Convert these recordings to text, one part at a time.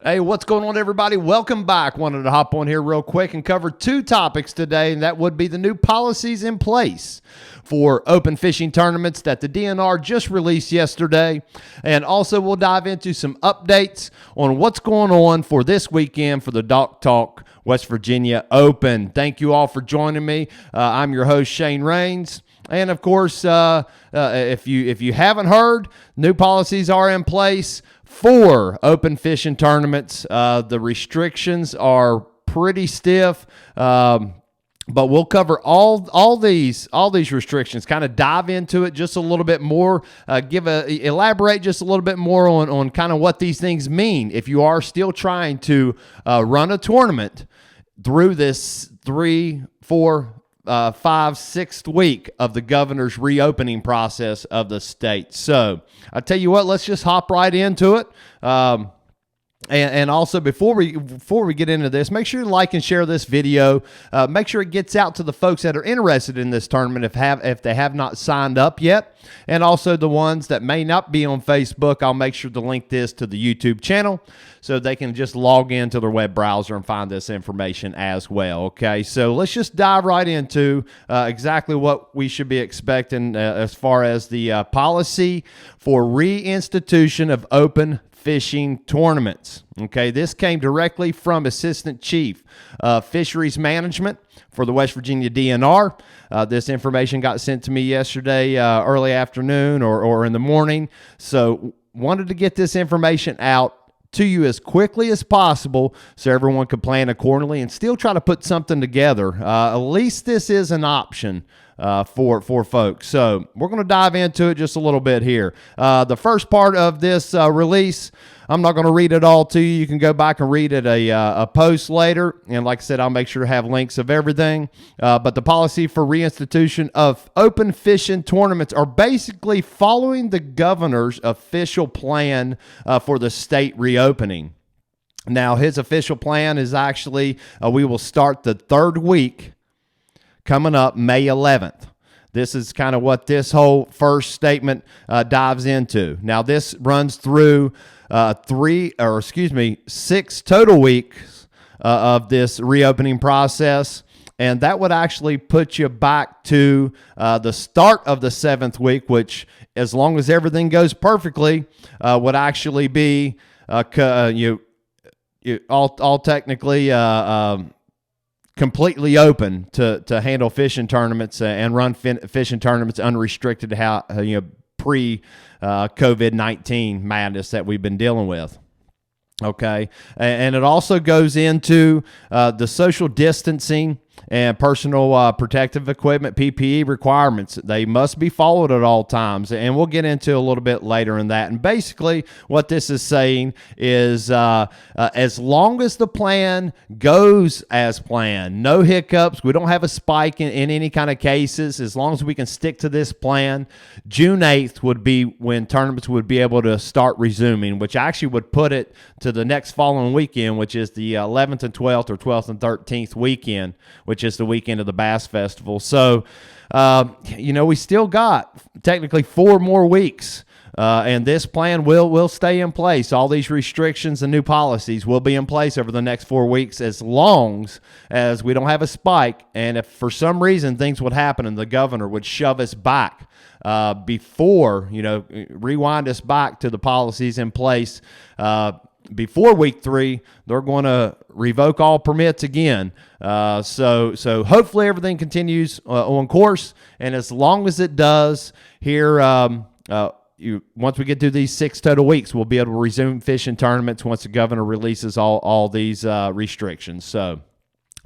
Hey, what's going on, everybody? Welcome back. Wanted to hop on here real quick and cover two topics today, and that would be the new policies in place for open fishing tournaments that the DNR just released yesterday. And also we'll dive into some updates on what's going on for this weekend for the Dock Talk West Virginia Open. Thank you all for joining me. I'm your host, Shane Rains. And of course, if you haven't heard, new policies are in place for open fishing tournaments. The restrictions are pretty stiff, but we'll cover all these restrictions. Kind of dive into it just a little bit more. Elaborate just a little bit more on kind of what these things mean. If you are still trying to run a tournament through this 3, 4, 5, 6th week of the governor's reopening process of the state. So I tell you what, let's just hop right into it. And also, before we get into this, make sure you like and share this video. Make sure it gets out to the folks that are interested in this tournament if they have not signed up yet. And also the ones that may not be on Facebook, I'll make sure to link this to the YouTube channel so they can just log into their web browser and find this information as well. Okay, so let's just dive right into exactly what we should be expecting as far as the policy for reinstitution of open fishing tournaments. Okay, this came directly from Assistant Chief Fisheries Management for the West Virginia DNR. This information got sent to me yesterday early afternoon or in the morning. So wanted to get this information out to you as quickly as possible so everyone could plan accordingly and still try to put something together. At least this is an option for folks. So we're going to dive into it just a little bit here. The first part of this release, I'm not going to read it all to you. You can go back and read it a post later. And like I said, I'll make sure to have links of everything. But the policy for reinstitution of open fishing tournaments are basically following the governor's official plan for the state reopening. Now, his official plan is actually we will start the 3rd week coming up May 11th. This is kind of what this whole first statement dives into. Now, this runs through 6 total weeks of this reopening process, and that would actually put you back to the start of the 7th week, which, as long as everything goes perfectly, would actually be all technically completely open to handle fishing tournaments and run fishing tournaments unrestricted pre-COVID-19 madness that we've been dealing with. Okay, and it also goes into the social distancing and personal protective equipment, PPE requirements. They must be followed at all times, and we'll get into a little bit later in that. And basically what this is saying is as long as the plan goes as planned, no hiccups, we don't have a spike in any kind of cases, as long as we can stick to this plan, June 8th would be when tournaments would be able to start resuming, which actually would put it to the next following weekend, which is the 11th and 12th or 12th and 13th weekend, which is the weekend of the Bass Festival. So, we still got technically 4 more weeks, and this plan will stay in place. All these restrictions and new policies will be in place over the next 4 weeks as long as we don't have a spike. And if for some reason things would happen and the governor would shove us back rewind us back to the policies in place before week 3, they're going to revoke all permits again. So hopefully everything continues on course. And as long as it does here, once we get through these 6 total weeks, we'll be able to resume fishing tournaments once the governor releases all these restrictions.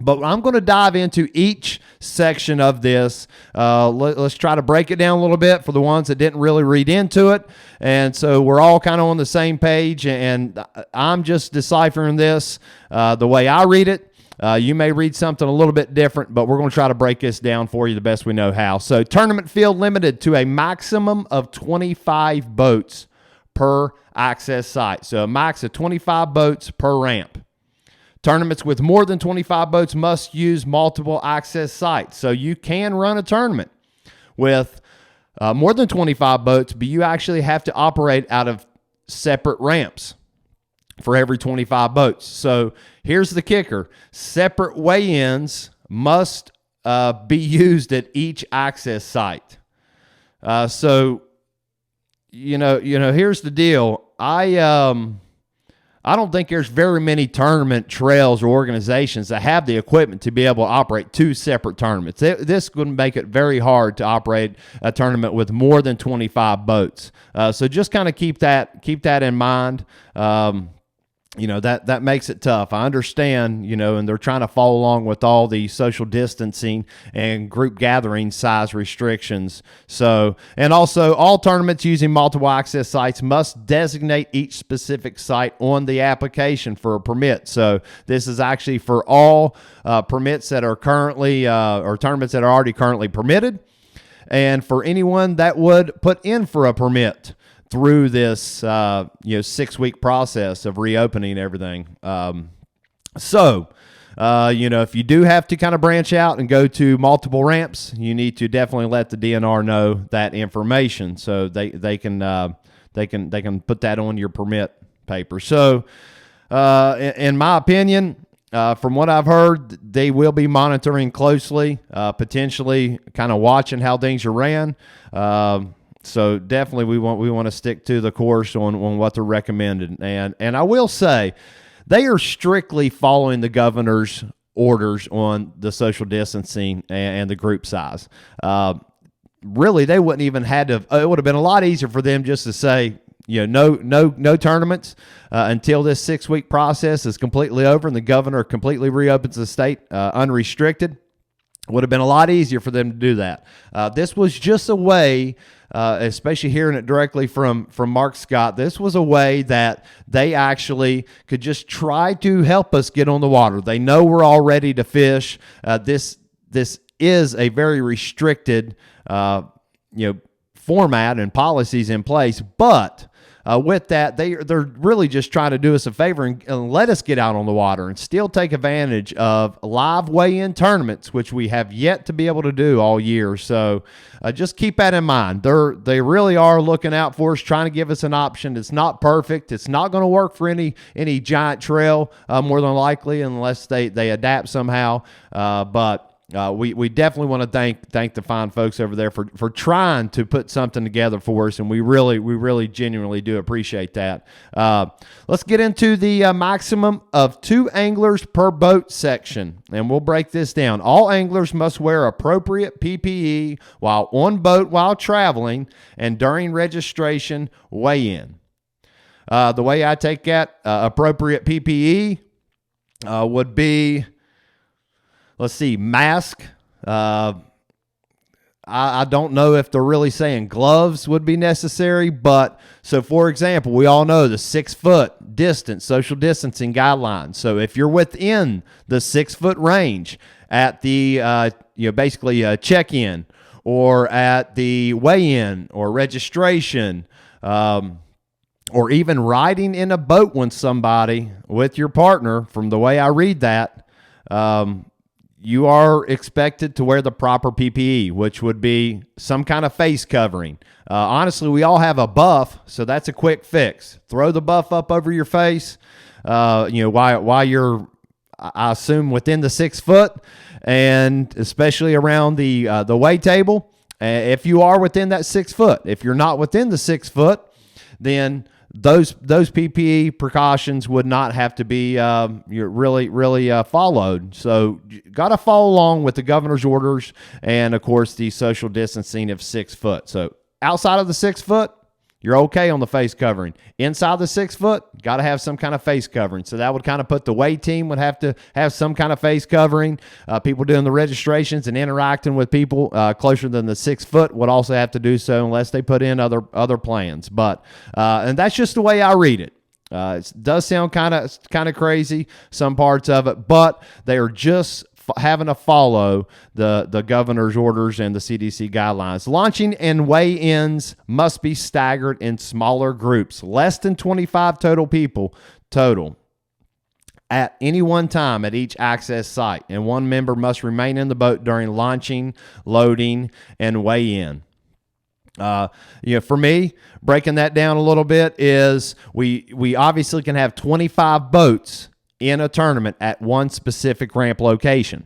But I'm going to dive into each section of this. Let's try to break it down a little bit for the ones that didn't really read into it. And so we're all kind of on the same page, and I'm just deciphering this the way I read it. You may read something a little bit different, but we're going to try to break this down for you the best we know how. So tournament field limited to a maximum of 25 boats per access site. So a max of 25 boats per ramp. Tournaments with more than 25 boats must use multiple access sites. So you can run a tournament with more than 25 boats, but you actually have to operate out of separate ramps. for every 25 boats. So here's the kicker. Separate weigh-ins must be used at each access site. So, here's the deal. I don't think there's very many tournament trails or organizations that have the equipment to be able to operate two separate tournaments. This would make it very hard to operate a tournament with more than 25 boats. So just kind of keep that in mind. That makes it tough. I understand, and they're trying to follow along with all the social distancing and group gathering size restrictions. So, and also all tournaments using multiple access sites must designate each specific site on the application for a permit. So this is actually for all permits that are currently, or tournaments that are already currently permitted, and for anyone that would put in for a permit through this 6-week process of reopening everything. If you do have to kind of branch out and go to multiple ramps, you need to definitely let the DNR know that information so they can put that on your permit paper. So in my opinion, from what I've heard, they will be monitoring closely, potentially kind of watching how things are ran. So definitely we want to stick to the course on what they're recommended. And I will say they are strictly following the governor's orders on the social distancing and the group size. Really, they wouldn't even had to. It would have been a lot easier for them just to say, no tournaments until this 6-week process is completely over and the governor completely reopens the state unrestricted. Would have been a lot easier for them to do that. This was just a way, especially hearing it directly from Mark Scott, this was a way that they actually could just try to help us get on the water. They know we're all ready to fish. This is a very restricted, format and policies in place, but with that, they're really just trying to do us a favor and let us get out on the water and still take advantage of live weigh-in tournaments, which we have yet to be able to do all year. So just keep that in mind. They really are looking out for us, trying to give us an option. It's not perfect. It's not going to work for any giant trail, more than likely, unless they adapt somehow. But we definitely want to thank the fine folks over there for trying to put something together for us, and we really genuinely do appreciate that. Let's get into the maximum of 2 anglers per boat section, and we'll break this down. All anglers must wear appropriate PPE while on boat while traveling and during registration weigh-in. The way I take that, appropriate PPE would be, let's see, mask. I don't know if they're really saying gloves would be necessary, but so for example, we all know the 6-foot distance, social distancing guidelines. So if you're within the 6-foot range at the, basically a check-in or at the weigh-in or registration, or even riding in a boat with somebody with your partner, from the way I read that, you are expected to wear the proper PPE, which would be some kind of face covering. Honestly, we all have a buff, so that's a quick fix. Throw the buff up over your face, while you're, I assume, within the 6 foot, and especially around the weigh table. If you are within that 6 foot, if you're not within the 6 foot, then those PPE precautions would not have to be really followed. So got to follow along with the governor's orders and, of course, the social distancing of 6 foot. So outside of the 6 foot, you're okay on the face covering. Inside the 6 foot, got to have some kind of face covering. So that would kind of put the weigh team would have to have some kind of face covering. People doing the registrations and interacting with people closer than the 6 foot would also have to do so, unless they put in other plans. But and that's just the way I read it. It does sound kind of crazy, some parts of it, but they are just having to follow the governor's orders and the CDC guidelines. Launching and weigh-ins must be staggered in smaller groups, less than 25 total at any one time at each access site, and one member must remain in the boat during launching, loading, and weigh-in. For me, breaking that down a little bit is we obviously can have 25 boats in a tournament at one specific ramp location.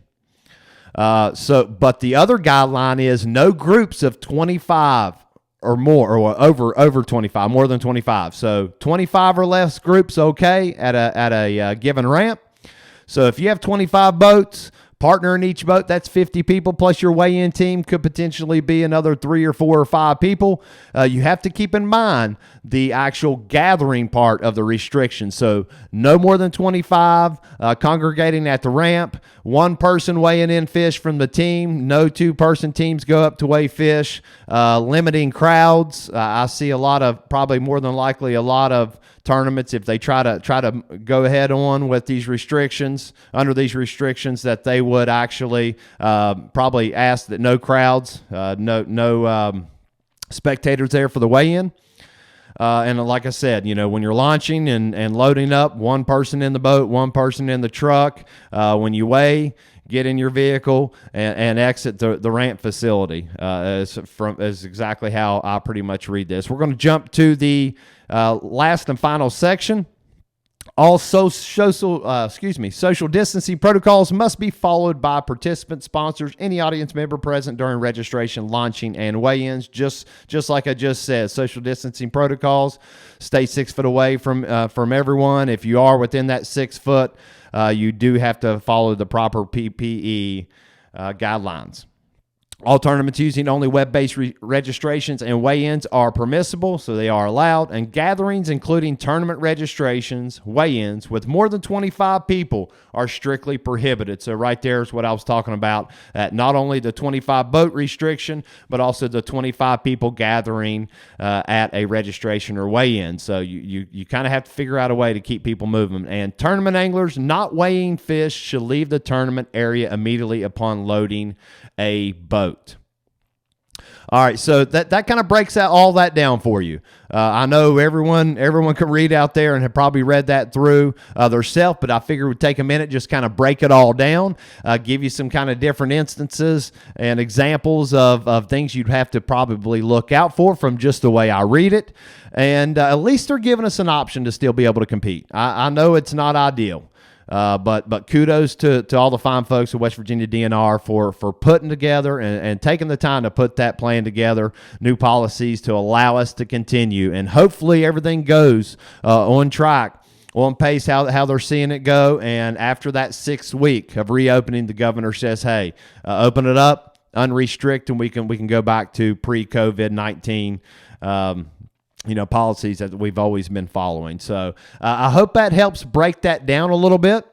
But the other guideline is no groups of 25 or more, or over 25, more than 25. So 25 or less groups, okay, at a given ramp. So if you have 25 boats, partner in each boat, that's 50 people, plus your weigh-in team could potentially be another 3 or 4 or 5 people. You have to keep in mind the actual gathering part of the restriction. So no more than 25 congregating at the ramp, one person weighing in fish from the team, no 2-person teams go up to weigh fish, limiting crowds. I see a lot of, probably more than likely, a lot of tournaments, if they try to go ahead on with these restrictions, under these restrictions, that they would actually probably ask that no crowds, no spectators there for the weigh-in. And like I said, when you're launching and loading up, one person in the boat, one person in the truck. When you weigh, get in your vehicle and exit the ramp facility. Is exactly how I pretty much read this. We're going to jump to the last and final section. All social distancing protocols must be followed by participants, sponsors, any audience member present during registration, launching, and weigh-ins. Just like I just said, social distancing protocols. Stay 6 foot away from everyone. If you are within that 6 foot, you do have to follow the proper PPE guidelines. All tournaments using only web-based registrations and weigh-ins are permissible, so they are allowed. And gatherings, including tournament registrations, weigh-ins with more than 25 people, are strictly prohibited. So right there is what I was talking about, at not only the 25 boat restriction, but also the 25 people gathering at a registration or weigh-in. So you kind of have to figure out a way to keep people moving. And tournament anglers not weighing fish should leave the tournament area immediately upon loading a boat. All right, so that kind of breaks all that down for you. I know everyone can read out there and have probably read that through themselves, but I figured we'd take a minute, just kind of break it all down, give you some kind of different instances and examples of things you'd have to probably look out for from just the way I read it. And at least they're giving us an option to still be able to compete. I know it's not ideal. But kudos to all the fine folks at West Virginia DNR for putting together and taking the time to put that plan together, new policies to allow us to continue. And hopefully everything goes on track, on pace, how they're seeing it go. And after that 6th week of reopening, the governor says, hey, open it up, unrestrict, and we can go back to pre-COVID-19 policies that we've always been following. So I hope that helps break that down a little bit.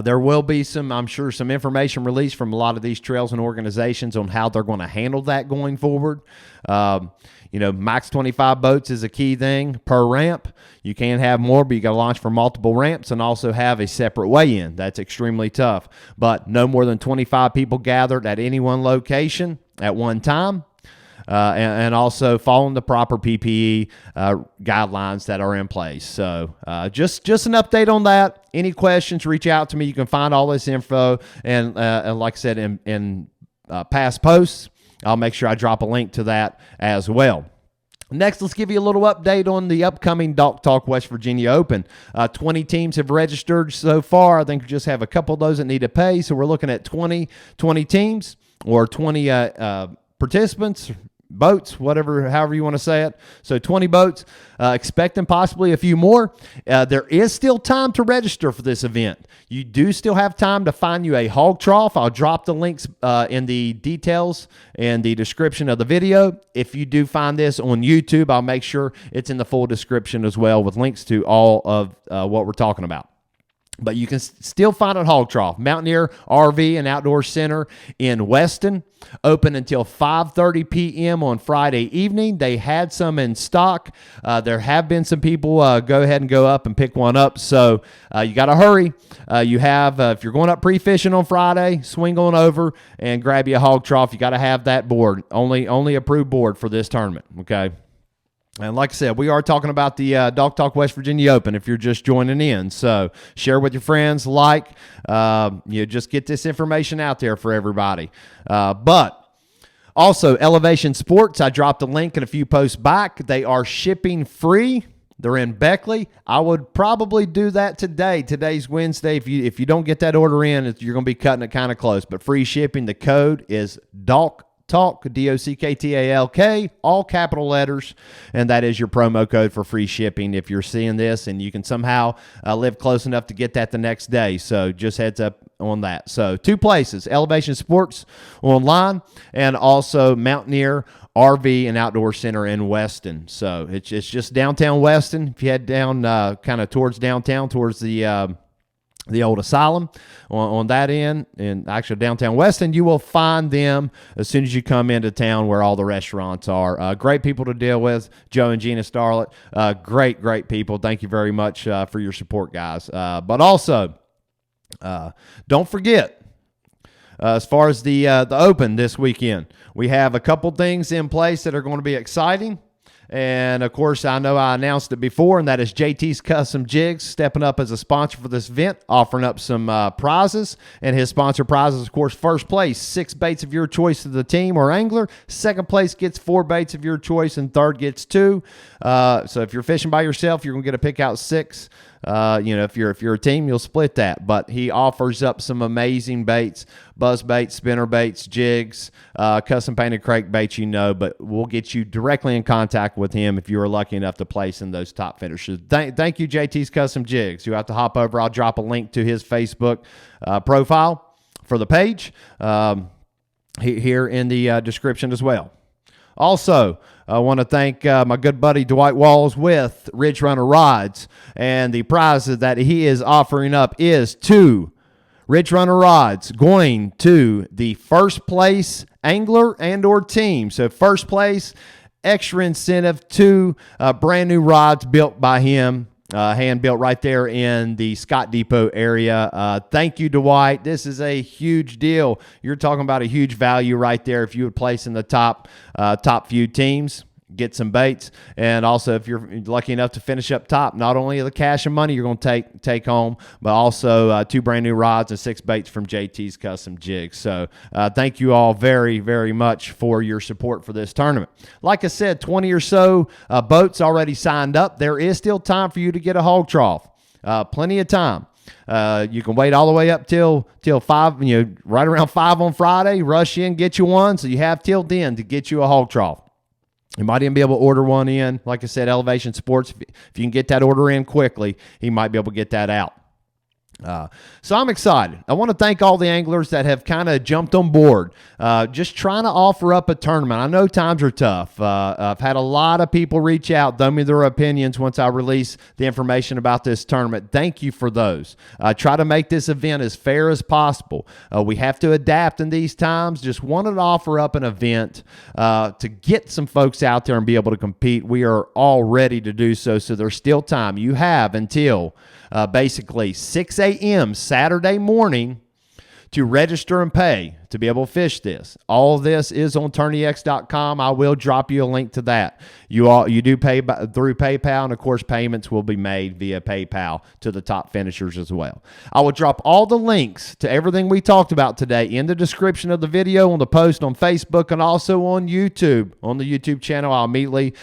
There will be I'm sure some information released from a lot of these trails and organizations on how they're going to handle that going forward. Max 25 boats is a key thing per ramp. You can have more, but you got to launch for multiple ramps and also have a separate weigh-in. That's extremely tough. But no more than 25 people gathered at any one location at one time. And also following the proper PPE guidelines that are in place. So just an update on that. Any questions, reach out to me. You can find all this info. And like I said, in past posts, I'll make sure I drop a link to that as well. Next, let's give you a little update on the upcoming Dock Talk West Virginia Open. 20 teams have registered so far. I think we just have a couple of those that need to pay. So we're looking at 20 teams or 20 participants, boats, however you want to say it. So 20 boats, expecting possibly a few more. There is still time to register for this event. You do still have time to find you a HAWG trough. I'll drop the links in the details and the description of the video. If you do find this on YouTube, I'll make sure it's in the full description as well with links to all of what we're talking about. But you can still find it HAWG Trough, Mountaineer RV and Outdoor Center in Weston, open until 5:30 p.m. on Friday evening. They had some in stock. There have been some people go ahead and go up and pick one up, so you got to hurry. You have, if you're going up pre-fishing on Friday, swing on over and grab you a HAWG Trough. You got to have that board, only approved board for this tournament, okay? And like I said, we are talking about the Dock Talk West Virginia Open if you're just joining in. So share with your friends, just get this information out there for everybody. But Also, Elevation Sports, I dropped a link in a few posts back. They are shipping free. They're in Beckley. I would probably do that today. Today's Wednesday. If you don't get that order in, you're going to be cutting it kind of close. But free shipping. The code is DOCKTALK, DOCKTALK, all capital letters, and that is your promo code for free shipping if you're seeing this and you can somehow live close enough to get that the next day. So just heads up on that. So 2 places, Elevation Sports online and also Mountaineer RV and Outdoor Center in Weston. So it's just downtown Weston. If you head down kind of towards downtown, towards the old asylum on that end, and actually downtown Weston, you will find them as soon as you come into town where all the restaurants are. Great people to deal with. Joe and Gina Starlett, great people. Thank you very much for your support, guys. But also, don't forget, as far as the Open this weekend, we have a couple things in place that are going to be exciting. And, of course, I know I announced it before, and that is JT's Custom Jigs stepping up as a sponsor for this event, offering up some prizes. And his sponsor prizes, of course, first place, 6 baits of your choice to the team or angler. Second place gets 4 baits of your choice, and third gets 2. So if you're fishing by yourself, you're going to get to pick out 6. If you're a team, you'll split that. But he offers up some amazing baits, buzz baits, spinner baits, jigs, custom painted crate baits, but we'll get you directly in contact with him if you are lucky enough to place in those top finishers. Thank you, JT's Custom Jigs. You have to hop over. I'll drop a link to his Facebook profile for the page here in the description as well. Also, I want to thank my good buddy Dwight Walls with Ridge Runner Rods, and the prize that he is offering up is 2 Ridge Runner Rods going to the first place angler and or team. So first place, extra incentive, 2 brand new rods built by him. Hand built right there in the Scott Depot area. Thank you, Dwight. This is a huge deal. You're talking about a huge value right there if you would place in the top few teams. Get some baits, and also if you're lucky enough to finish up top, not only the cash and money you're going to take home, but also 2 brand new rods and 6 baits from JT's Custom Jigs. So thank you all very, very much for your support for this tournament. Like I said, 20 or so boats already signed up. There is still time for you to get a hog trough. Plenty of time. You can wait all the way up till 5, right around 5 on Friday. Rush in, get you one, so you have till then to get you a hog trough. You might even be able to order one in. Like I said, Elevation Sports, if you can get that order in quickly, he might be able to get that out. So I'm excited. I want to thank all the anglers that have kind of jumped on board, just trying to offer up a tournament. I know times are tough. I've had a lot of people reach out, throw me their opinions once I release the information about this tournament. Thank you for those. Try to make this event as fair as possible. We have to adapt in these times. Just wanted to offer up an event to get some folks out there and be able to compete. We are all ready to do so, so there's still time. You have until basically 6 a.m. Saturday morning to register and pay to be able to fish this. All of this is on tourneyx.com. I will drop you a link to that. You do pay through PayPal, and of course payments will be made via PayPal to the top finishers as well. I will drop all the links to everything we talked about today in the description of the video, on the post on Facebook, and also on YouTube. On the YouTube channel, I'll immediately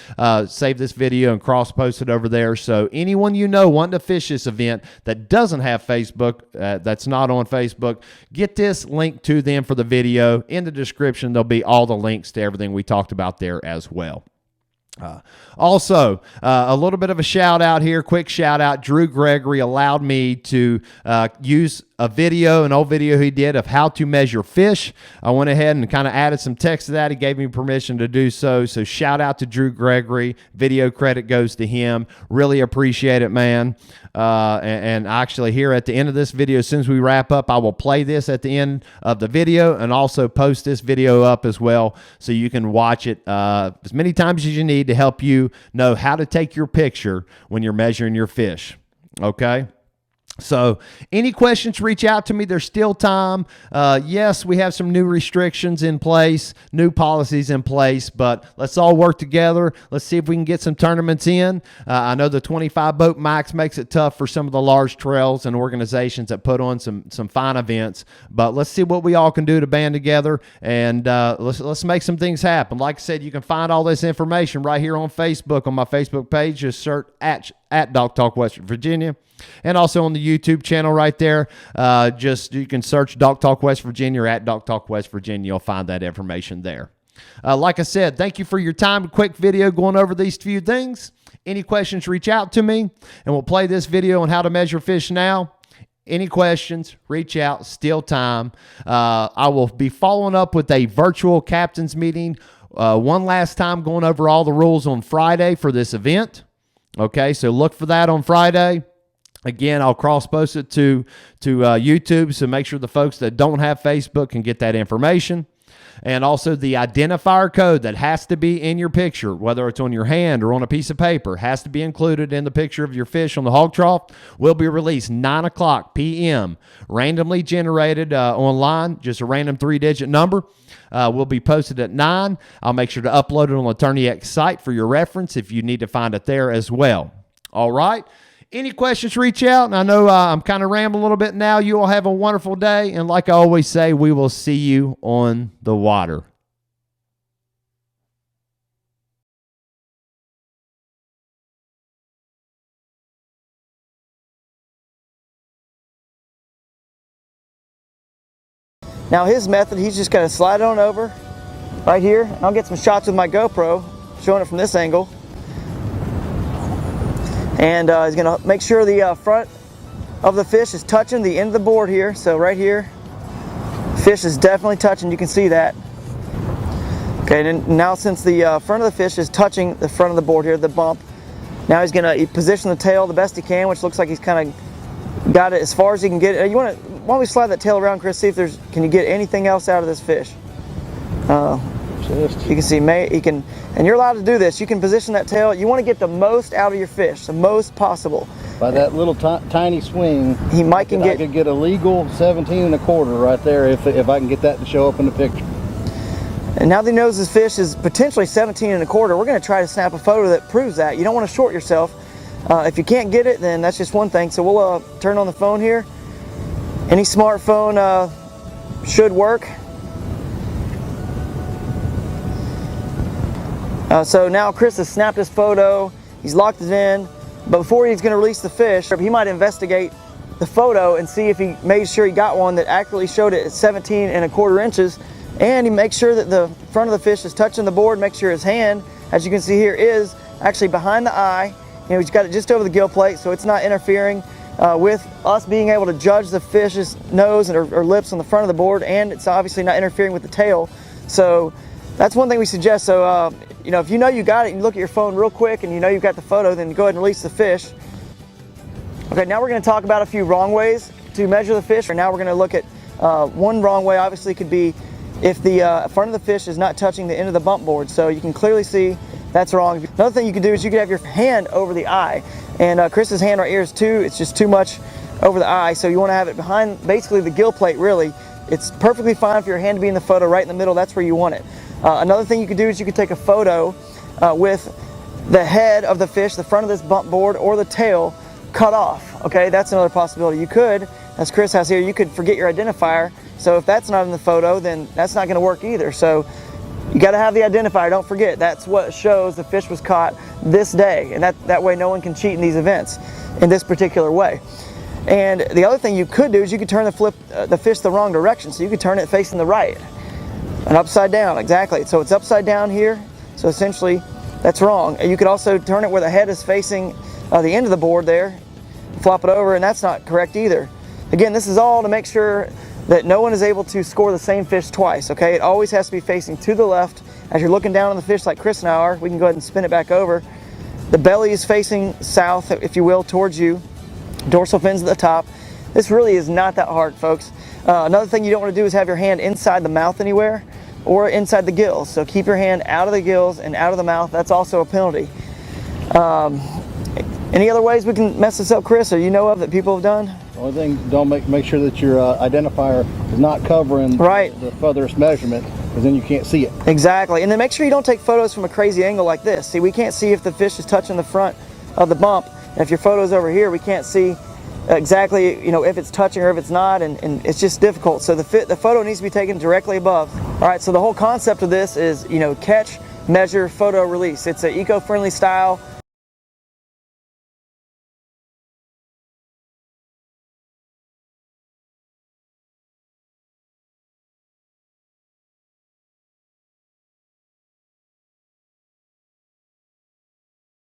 save this video and cross-post it over there. So anyone wanting to fish this event that doesn't have Facebook, that's not on Facebook, get this link to them for the video. In the description, there'll be all the links to everything we talked about there as well. Also, a little bit of a shout out here, quick shout out. Drew Gregory allowed me to use an old video he did of how to measure fish. I went ahead and kind of added some text to that. He gave me permission to do so. So shout out to Drew Gregory. Video credit goes to him. Really appreciate it, man. And actually here at the end of this video, as soon as we wrap up, I will play this at the end of the video and also post this video up as well, so you can watch it as many times as you need to help you know how to take your picture when you're measuring your fish. Okay? So any questions, reach out to me. There's still time. Yes, we have some new restrictions in place, new policies in place, but let's all work together. Let's see if we can get some tournaments in. I know the 25 boat max makes it tough for some of the large trails and organizations that put on some fine events, but let's see what we all can do to band together, and let's make some things happen. Like I said, you can find all this information right here on Facebook, on my Facebook page. Just search at Dog Talk West Virginia. And also on the YouTube channel right there, you can search Dog Talk West Virginia or at Dog Talk West Virginia. You'll find that information there. Like I said, thank you for your time. A quick video going over these few things. Any questions, reach out to me, and we'll play this video on how to measure fish now. Any questions, reach out. Still time. I will be following up with a virtual captain's meeting one last time, going over all the rules on Friday for this event. Okay, so look for that on Friday. Again, I'll cross-post it to YouTube, so make sure the folks that don't have Facebook can get that information. And also the identifier code that has to be in your picture, whether it's on your hand or on a piece of paper, has to be included in the picture of your fish on the hog trough, will be released 9 o'clock p.m., randomly generated online, just a random 3-digit number. Will be posted at 9. I'll make sure to upload it on the Attorney X site for your reference if you need to find it there as well. All right. Any questions, reach out. And I know I'm kind of rambling a little bit now. You all have a wonderful day. And like I always say, we will see you on the water. Now his method, he's just going to slide it on over right here. I'll get some shots with my GoPro showing it from this angle. And he's going to make sure the front of the fish is touching the end of the board here. So right here, fish is definitely touching. You can see that. Okay, and now since the front of the fish is touching the front of the board here, the bump, now he's going to position the tail the best he can, which looks like he's kind of got it as far as he can get it. Why don't we slide that tail around, Chris, see if can you get anything else out of this fish? You can see, and you're allowed to do this. You can position that tail. You want to get the most out of your fish, the most possible. By that little tiny swing, I could get a legal 17 1/4 right there if I can get that to show up in the picture. And now that he knows his fish is potentially 17 1/4, we're going to try to snap a photo that proves that. You don't want to short yourself. If you can't get it, then that's just one thing. So we'll turn on the phone here. Any smartphone should work. So now Chris has snapped his photo, he's locked it in, but before he's going to release the fish, he might investigate the photo and see if he made sure he got one that accurately showed it at 17 1/4 inches, and he makes sure that the front of the fish is touching the board, make sure his hand, as you can see here, is actually behind the eye. You know, he's got it just over the gill plate, so it's not interfering with us being able to judge the fish's nose or lips on the front of the board, and it's obviously not interfering with the tail. So that's one thing we suggest. So you know, if you know you got it, you look at your phone real quick and you know you've got the photo, then go ahead and release the fish. Okay, now we're going to talk about a few wrong ways to measure the fish. And now we're going to look at one wrong way obviously could be if the front of the fish is not touching the end of the bump board. So you can clearly see that's wrong. Another thing you can do is you could have your hand over the eye. And Chris's hand right here is it's just too much over the eye. So you want to have it behind basically the gill plate really. It's perfectly fine for your hand to be in the photo right in the middle. That's where you want it. Another thing you could do is you could take a photo with the head of the fish, the front of this bump board, or the tail cut off. Okay, that's another possibility. You could, as Chris has here, you could forget your identifier. So if that's not in the photo, then that's not going to work either. So you got to have the identifier. Don't forget, that's what shows the fish was caught this day, and that way no one can cheat in these events in this particular way. And the other thing you could do is you could turn the fish the wrong direction. So you could turn it facing the right and upside down. Exactly. So it's upside down here. So essentially that's wrong. And you could also turn it where the head is facing the end of the board there, flop it over, and that's not correct either. Again, this is all to make sure that no one is able to score the same fish twice. Okay, it always has to be facing to the left. As you're looking down on the fish like Chris and I are, we can go ahead and spin it back over. The belly is facing south, if you will, towards you. Dorsal fins at the top. This really is not that hard, folks. Another thing you don't want to do is have your hand inside the mouth anywhere or inside the gills. So keep your hand out of the gills and out of the mouth. That's also a penalty. Any other ways we can mess this up, Chris, or you know of that people have done? Only thing, don't make sure that your identifier is not covering the furthest measurement, because then you can't see it. Exactly, and then make sure you don't take photos from a crazy angle like this. See, we can't see if the fish is touching the front of the bump, and if your photo's over here, we can't see exactly, you know, if it's touching or if it's not, and it's just difficult. So the photo needs to be taken directly above. All right, so the whole concept of this is, you know, catch, measure, photo, release. It's an eco-friendly style.